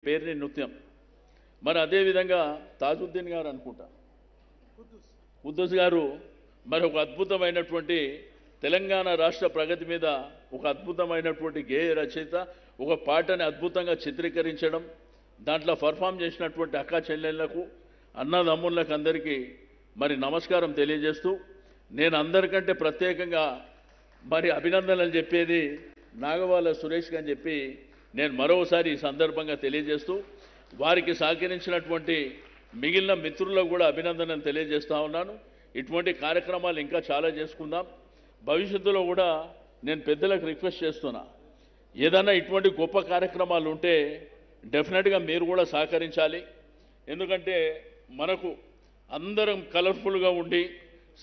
పేరుని నృత్యం. మరి అదేవిధంగా తాజుద్దీన్ గారు అనుకుంటా, కుద్దూస్ గారు మరి ఒక అద్భుతమైనటువంటి తెలంగాణ రాష్ట్ర ప్రగతి మీద ఒక అద్భుతమైనటువంటి గేయ రచయిత, ఒక పాటని అద్భుతంగా చిత్రీకరించడం, దాంట్లో పర్ఫామ్ చేసినటువంటి అక్క చెల్లెళ్లకు, అన్నదమ్ముళ్ళకు అందరికీ మరి నమస్కారం తెలియజేస్తూ, నేను అందరికంటే ప్రత్యేకంగా మరి అభినందనలు చెప్పేది నాగవాల సురేష్ అని చెప్పి నేను మరోసారి ఈ సందర్భంగా తెలియజేస్తూ, వారికి సహకరించినటువంటి మిగిలిన మిత్రులకు కూడా అభినందనలు తెలియజేస్తూ ఉన్నాను. ఇటువంటి కార్యక్రమాలు ఇంకా చాలా చేసుకుందాం. భవిష్యత్తులో కూడా నేను పెద్దలకు రిక్వెస్ట్ చేస్తున్నా, ఏదైనా ఇటువంటి గొప్ప కార్యక్రమాలు ఉంటే డెఫినెట్గా మీరు కూడా సహకరించాలి. ఎందుకంటే మనకు అందరం కలర్ఫుల్గా ఉండి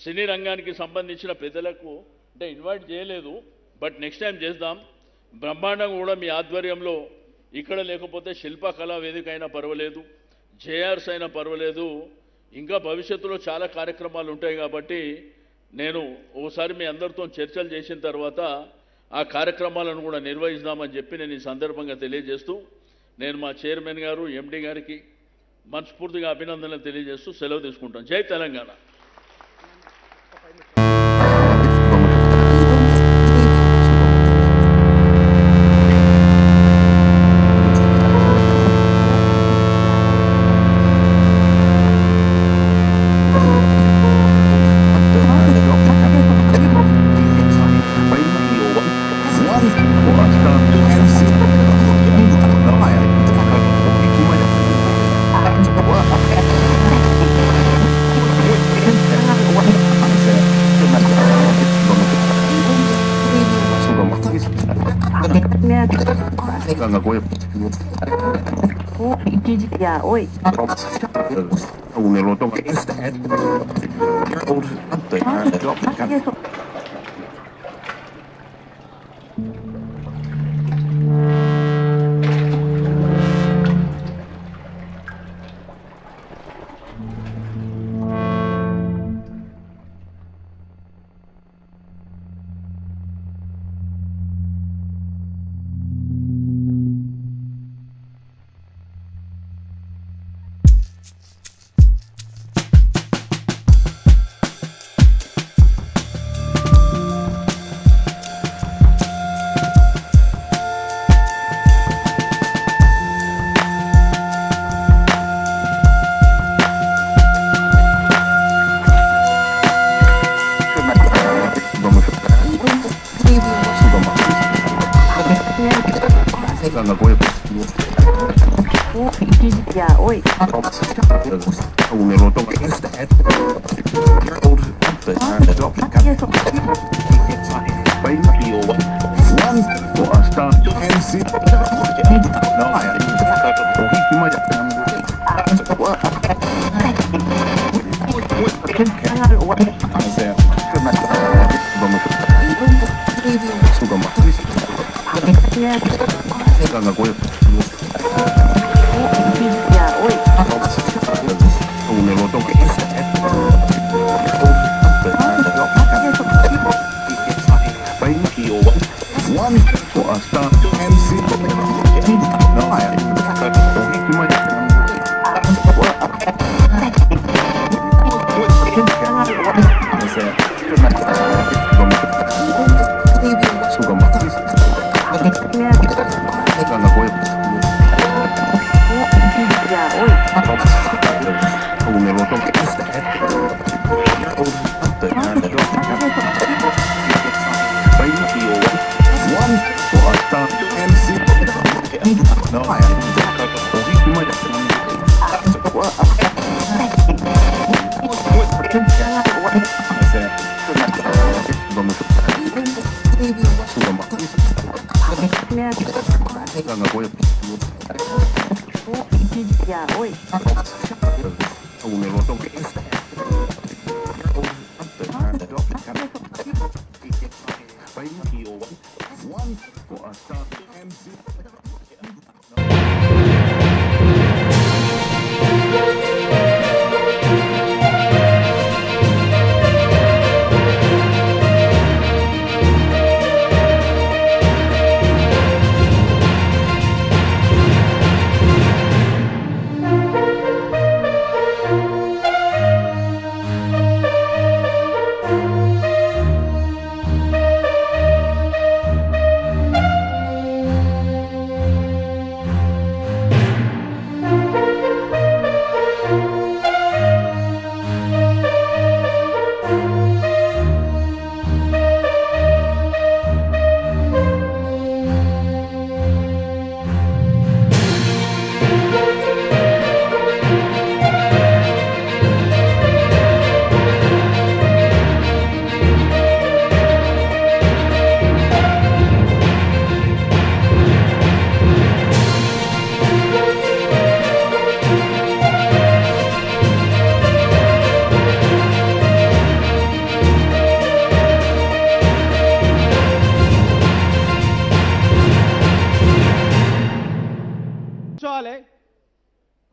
సినీ రంగానికి సంబంధించిన పెద్దలకు అంటే ఇన్వైట్ చేయలేదు, బట్ నెక్స్ట్ టైం చేద్దాం. బ్రహ్మాండంగా కూడా మీ ఆధ్వర్యంలో ఇక్కడ లేకపోతే శిల్పకళా వేదిక అయినా పర్వాలేదు, జేఆర్స్ అయినా పర్వాలేదు, ఇంకా భవిష్యత్తులో చాలా కార్యక్రమాలు ఉంటాయి. కాబట్టి నేను ఒకసారి మీ అందరితో చర్చలు చేసిన తర్వాత ఆ కార్యక్రమాలను కూడా నిర్వహిస్తామని చెప్పి నేను ఈ సందర్భంగా తెలియజేస్తూ, నేను మా చైర్మన్ గారు ఎండి గారికి మనస్ఫూర్తిగా అభినందనలు తెలియజేస్తూ సెలవు తీసుకుంటాను. జై తెలంగాణ.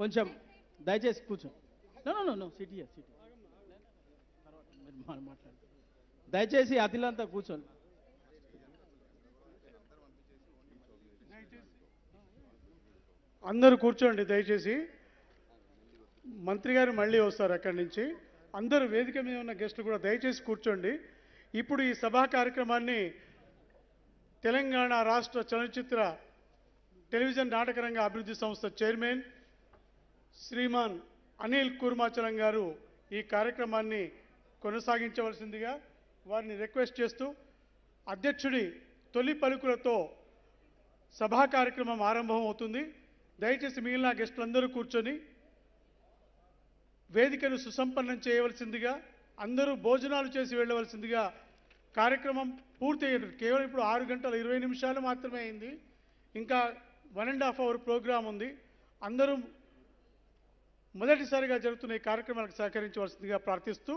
కొంచెం దయచేసి కూర్చోండి. నో సిటీ మాట్లాడు. దయచేసి అతిలంతా కూర్చోండి. అందరూ కూర్చోండి దయచేసి. మంత్రి గారు మళ్ళీ వస్తారు అక్కడి నుంచి. అందరూ వేదిక మీద ఉన్న గెస్టులు కూడా దయచేసి కూర్చోండి. ఇప్పుడు ఈ సభా కార్యక్రమాన్ని తెలంగాణ రాష్ట్ర చలనచిత్ర టెలివిజన్ నాటకరంగ అభివృద్ధి సంస్థ చైర్మన్ శ్రీమాన్ అనిల్ కూర్మాచలం గారు ఈ కార్యక్రమాన్ని కొనసాగించవలసిందిగా వారిని రిక్వెస్ట్ చేస్తూ అధ్యక్షుడి తొలి పలుకులతో సభా కార్యక్రమం ఆరంభం అవుతుంది. దయచేసి మిగిలిన గెస్టులందరూ కూర్చొని వేదికను సుసంపన్నం చేయవలసిందిగా, అందరూ భోజనాలు చేసి వెళ్ళవలసిందిగా. కార్యక్రమం పూర్తి కేవలం ఇప్పుడు 6 గంటల 20 నిమిషాలు మాత్రమే అయింది. ఇంకా 1.5 అవర్ ప్రోగ్రాం ఉంది. అందరూ మొదటిసారిగా జరుగుతున్న ఈ కార్యక్రమాలకు సహకరించవలసిందిగా ప్రార్థిస్తూ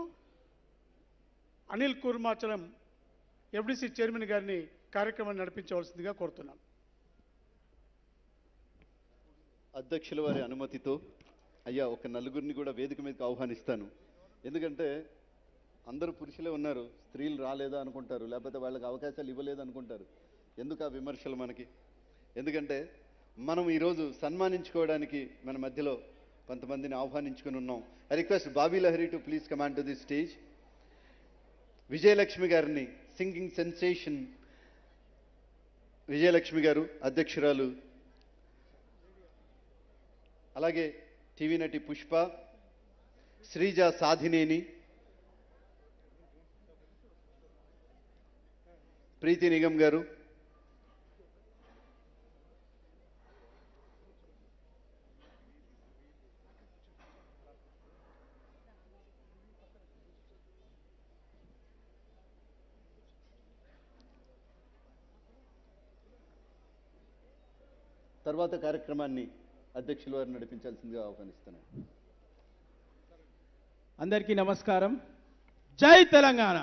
అనిల్ కూర్మాచలం ఎఫ్డిసి చైర్మన్ గారిని కార్యక్రమాన్ని నడిపించవలసిందిగా కోరుతున్నాం. అధ్యక్షుల వారి అనుమతితో అయ్యా ఒక నలుగురిని కూడా వేదిక మీదకి ఆహ్వానిస్తాను. ఎందుకంటే అందరూ పురుషులే ఉన్నారు, స్త్రీలు రాలేదా అనుకుంటారు, లేకపోతే వాళ్ళకి అవకాశాలు ఇవ్వలేదు అనుకుంటారు. ఎందుకు ఆ విమర్శలు మనకి? ఎందుకంటే మనం ఈరోజు సన్మానించుకోవడానికి మన మధ్యలో కొంతమందిని ఆహ్వానించుకుని ఉన్నాం. I request Bobby Lahari to please command to the stage. Vijayalakshmi గారిని, సింగింగ్ సెన్సేషన్ విజయలక్ష్మి గారు అధ్యక్షురాలు, అలాగే టీవీ నటి పుష్ప, శ్రీజ సాధినేని, ప్రీతి నిగమ్ గారు, తర్వాత కార్యక్రమాన్ని అధ్యక్షుల వారు నడిపించాల్సిందిగా ఆహ్వానిస్తున్నాను. అందరికీ నమస్కారం. జై తెలంగాణ.